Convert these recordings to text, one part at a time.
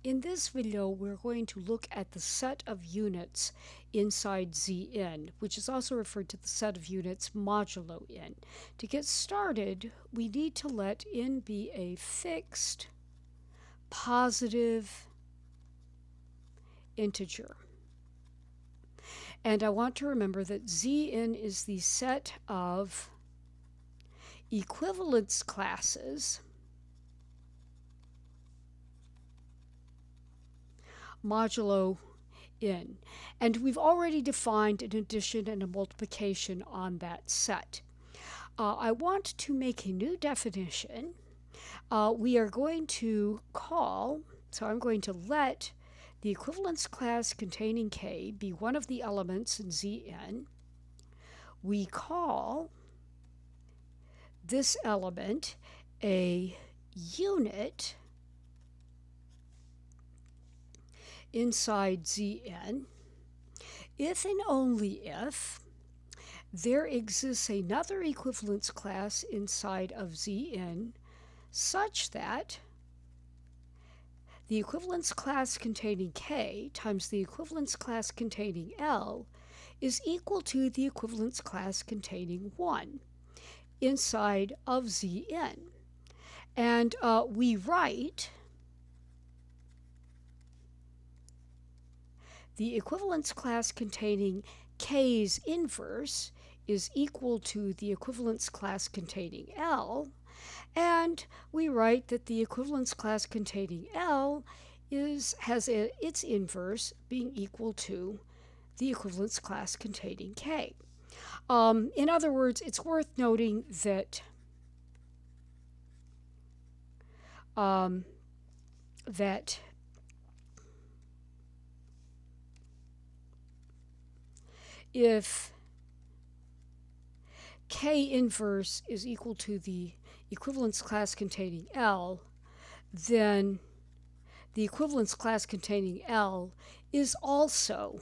In this video, we're going to look at the set of units inside Zn, which is also referred to the set of units modulo n. To get started, we need to let n be a fixed positive integer. And I want to remember that Zn is the set of equivalence classes modulo n. And we've already defined an addition and a multiplication on that set. I want to make a new definition. We are going to call, so I'm going to let the equivalence class containing k be one of the elements in Zn. We call this element a unit inside Zn if and only if there exists another equivalence class inside of Zn such that the equivalence class containing k times the equivalence class containing L is equal to the equivalence class containing 1 inside of Zn. And we write the equivalence class containing k's inverse is equal to the equivalence class containing L, and we write that the equivalence class containing L has its inverse being equal to the equivalence class containing k. In other words, it's worth noting that if k inverse is equal to the equivalence class containing L, then the equivalence class containing L is also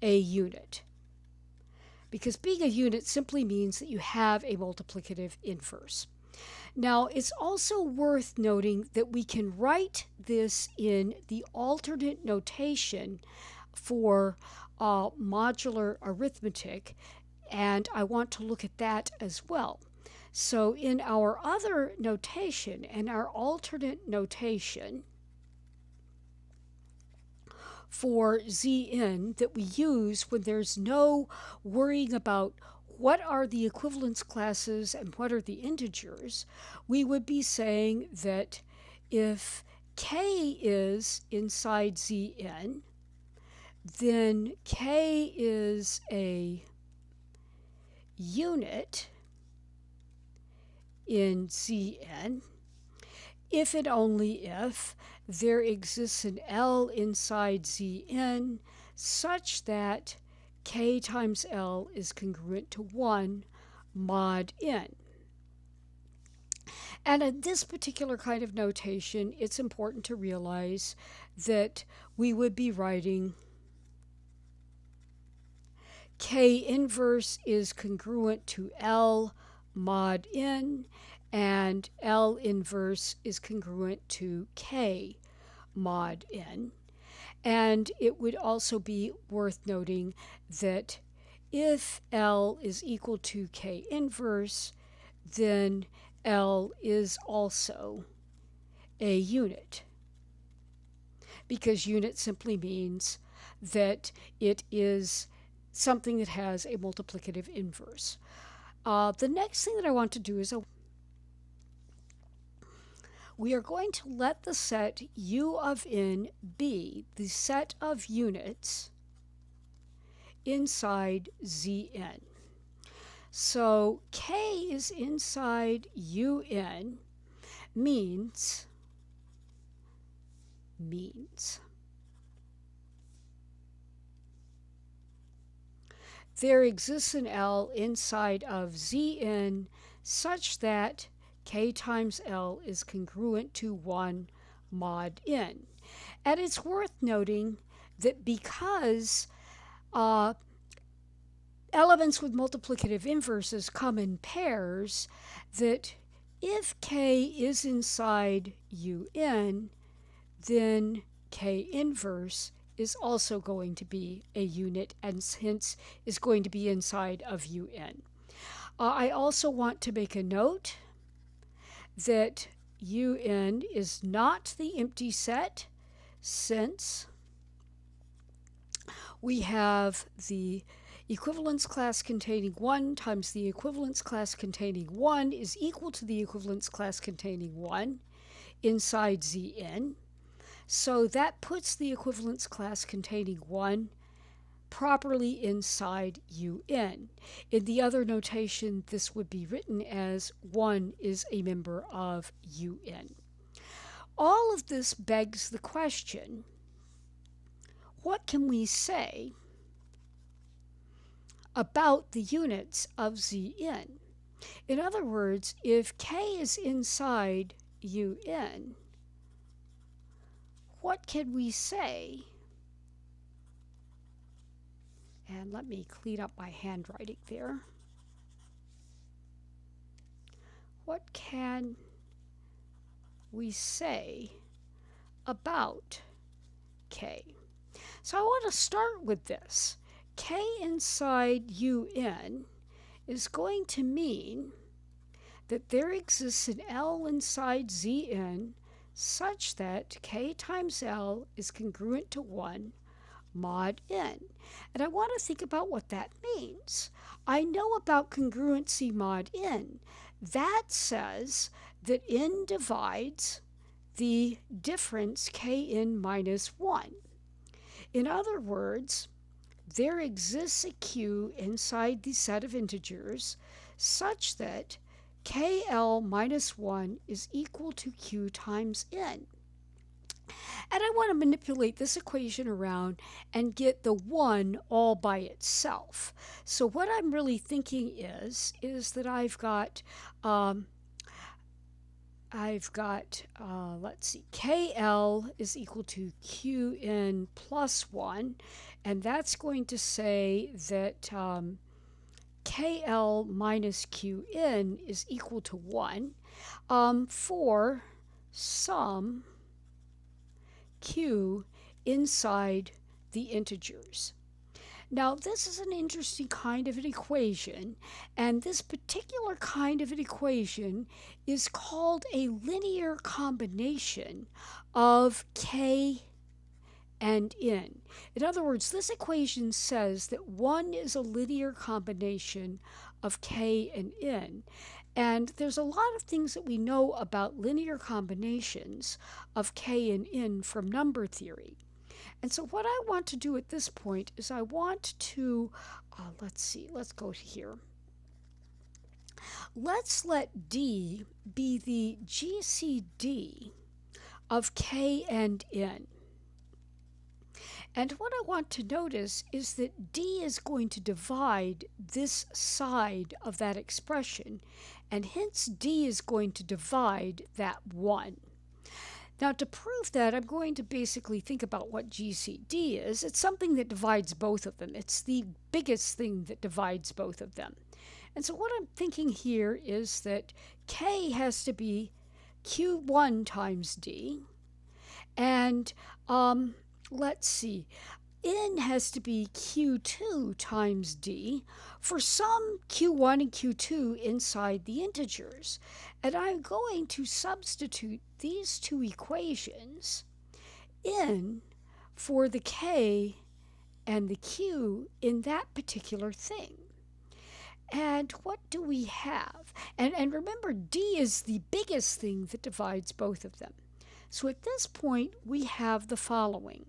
a unit. Because being a unit simply means that you have a multiplicative inverse. Now, it's also worth noting that we can write this in the alternate notation for modular arithmetic, and I want to look at that as well. So in our other notation and our alternate notation for Zn that we use when there's no worrying about what are the equivalence classes and what are the integers, we would be saying that if k is inside Zn, then k is a unit in Zn if and only if there exists an L inside Zn such that k times L is congruent to 1 mod n. And in this particular kind of notation, it's important to realize that we would be writing k inverse is congruent to L mod n, and L inverse is congruent to k mod n. And it would also be worth noting that if L is equal to k inverse, then L is also a unit, because unit simply means that it is something that has a multiplicative inverse. The next thing that I want to do is we are going to let the set U of n be the set of units inside Zn. So k is inside Un means there exists an L inside of Zn such that k times L is congruent to 1 mod n. And it's worth noting that because elements with multiplicative inverses come in pairs, that if k is inside Un, then K inverse is also going to be a unit and hence is going to be inside of UN. I also want to make a note that UN is not the empty set, since we have the equivalence class containing 1 times the equivalence class containing 1 is equal to the equivalence class containing 1 inside Zn. So that puts the equivalence class containing 1 properly inside UN. In the other notation, this would be written as 1 is a member of UN. All of this begs the question, what can we say about the units of Zn? In other words, if K is inside UN, what can we say? And let me clean up my handwriting there. What can we say about K? So I want to start with this. K inside UN is going to mean that there exists an L inside Zn such that K times L is congruent to 1 mod n. And I want to think about what that means. I know about congruency mod n. That says that n divides the difference Kn minus 1. In other words, there exists a Q inside the set of integers such that KL minus 1 is equal to Q times n. And I want to manipulate this equation around and get the 1 all by itself. So what I'm really thinking is that I've got, let's see, KL is equal to QN plus 1, and that's going to say that KL minus QN is equal to 1 for some Q inside the integers. Now, this is an interesting kind of an equation, and this particular kind of an equation is called a linear combination of K and N. In other words, this equation says that 1 is a linear combination of K and N. And there's a lot of things that we know about linear combinations of K and N from number theory. And so what I want to do at this point is I want to, let's go here. Let's let D be the GCD of K and N. And what I want to notice is that D is going to divide this side of that expression, and hence D is going to divide that 1. Now, to prove that, I'm going to basically think about what GCD is. It's something that divides both of them. It's the biggest thing that divides both of them. And so what I'm thinking here is that K has to be Q1 times D, and let's see, N has to be Q2 times D for some Q1 and Q2 inside the integers. And I'm going to substitute these two equations in for the K and the Q in that particular thing. And what do we have? And remember, D is the biggest thing that divides both of them. So at this point, we have the following.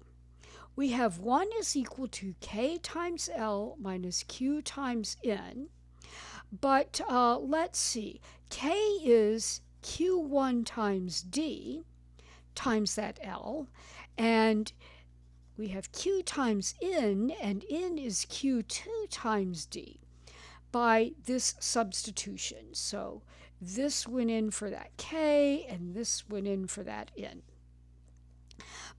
We have 1 is equal to K times L minus Q times N. But let's see, K is Q1 times D times that L. And we have Q times N, and N is Q2 times D by this substitution. So this went in for that K, and this went in for that N.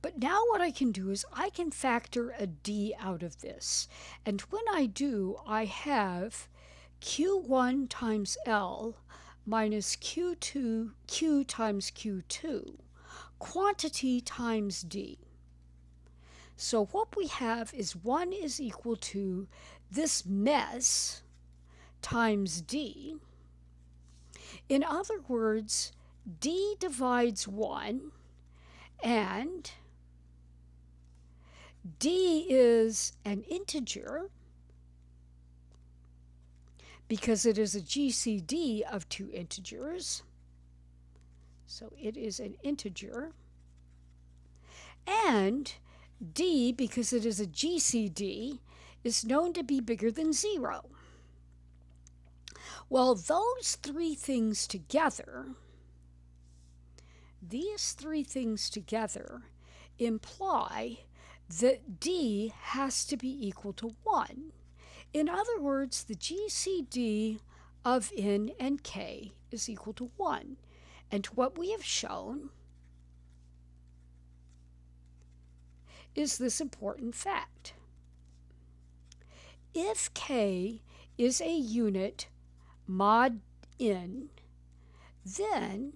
But now what I can do is I can factor a D out of this. And when I do, I have Q1 times L minus Q2, Q times Q2 quantity times d. So what we have is 1 is equal to this mess times d. In other words, d divides 1, and d is an integer because it is a GCD of two integers. So it is an integer. And d, because it is a GCD, is known to be bigger than 0. Well, these three things together imply that d has to be equal to 1. In other words, the GCD of n and k is equal to 1. And what we have shown is this important fact. If k is a unit mod n, then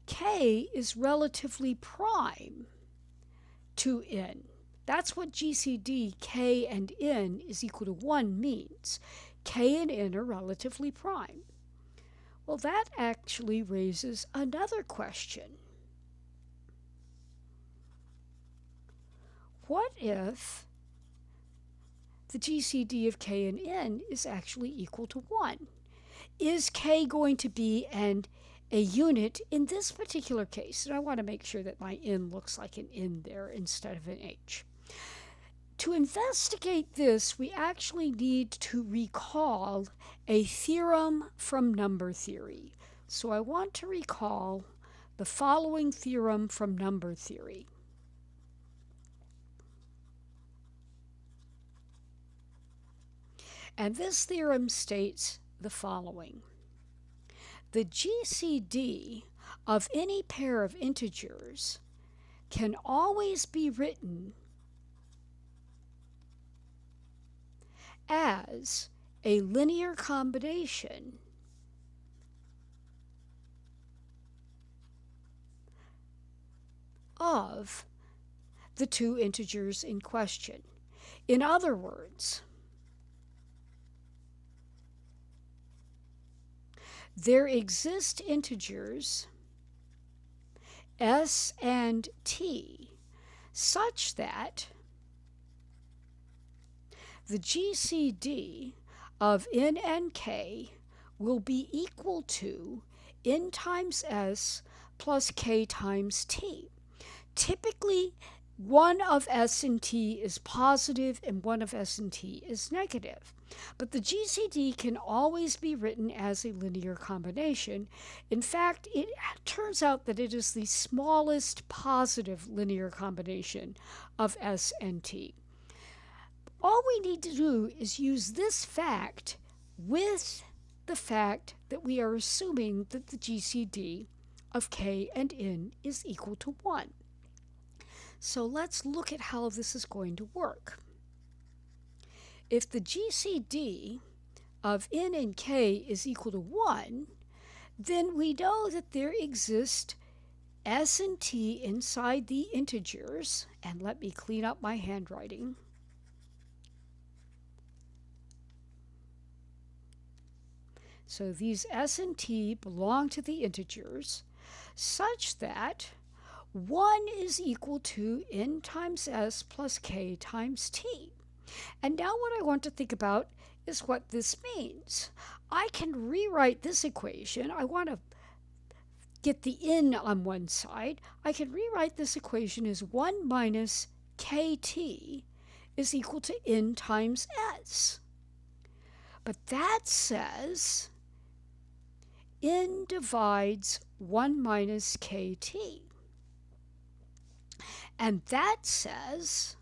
k is relatively prime to n. That's what GCD k and n is equal to 1 means. K and n are relatively prime. Well, that actually raises another question. What if the GCD of k and n is actually equal to 1? Is k going to be a unit in this particular case? And I want to make sure that my n looks like an n there instead of an h. To investigate this, we actually need to recall a theorem from number theory. So I want to recall the following theorem from number theory. And this theorem states the following. The GCD of any pair of integers can always be written as a linear combination of the two integers in question. In other words, there exist integers s and t such that the GCD of n and k will be equal to n times s plus k times t. Typically, one of s and t is positive and one of s and t is negative. But the GCD can always be written as a linear combination. In fact, it turns out that it is the smallest positive linear combination of s and t. All we need to do is use this fact with the fact that we are assuming that the GCD of k and n is equal to 1. So let's look at how this is going to work. If the GCD of n and k is equal to 1, then we know that there exist s and t inside the integers. And let me clean up my handwriting. So these s and t belong to the integers such that 1 is equal to n times s plus k times t. And now what I want to think about is what this means. I can rewrite this equation. I want to get the n on one side. I can rewrite this equation as 1 minus kt is equal to n times s. But that says n divides 1 minus kt. And that says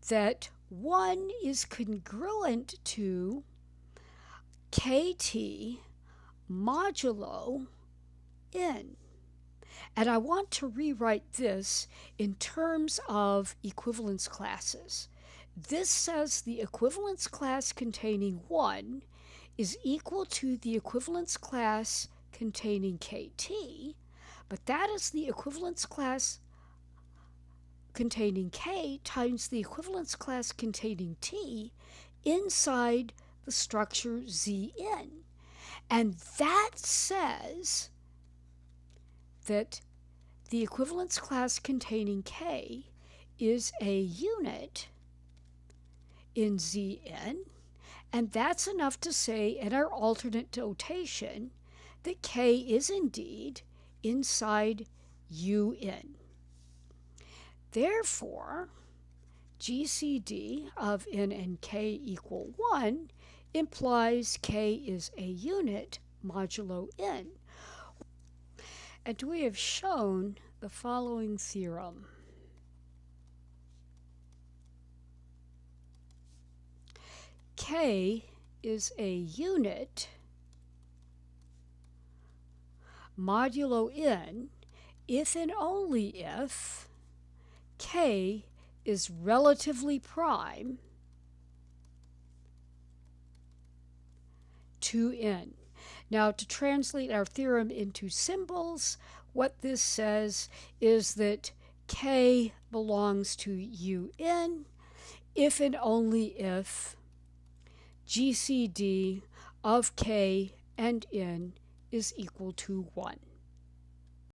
that 1 is congruent to kt modulo n. And I want to rewrite this in terms of equivalence classes. This says the equivalence class containing 1 is equal to the equivalence class containing kt, But that is the equivalence class containing K times the equivalence class containing T inside the structure Zn. And that says that the equivalence class containing K is a unit in Zn, and that's enough to say in our alternate notation that K is indeed inside Un. Therefore, GCD of N and K equal 1 implies K is a unit modulo N. And we have shown the following theorem. K is a unit modulo N if and only if K is relatively prime to N. Now, to translate our theorem into symbols, what this says is that K belongs to Un if and only if GCD of K and N is equal to 1.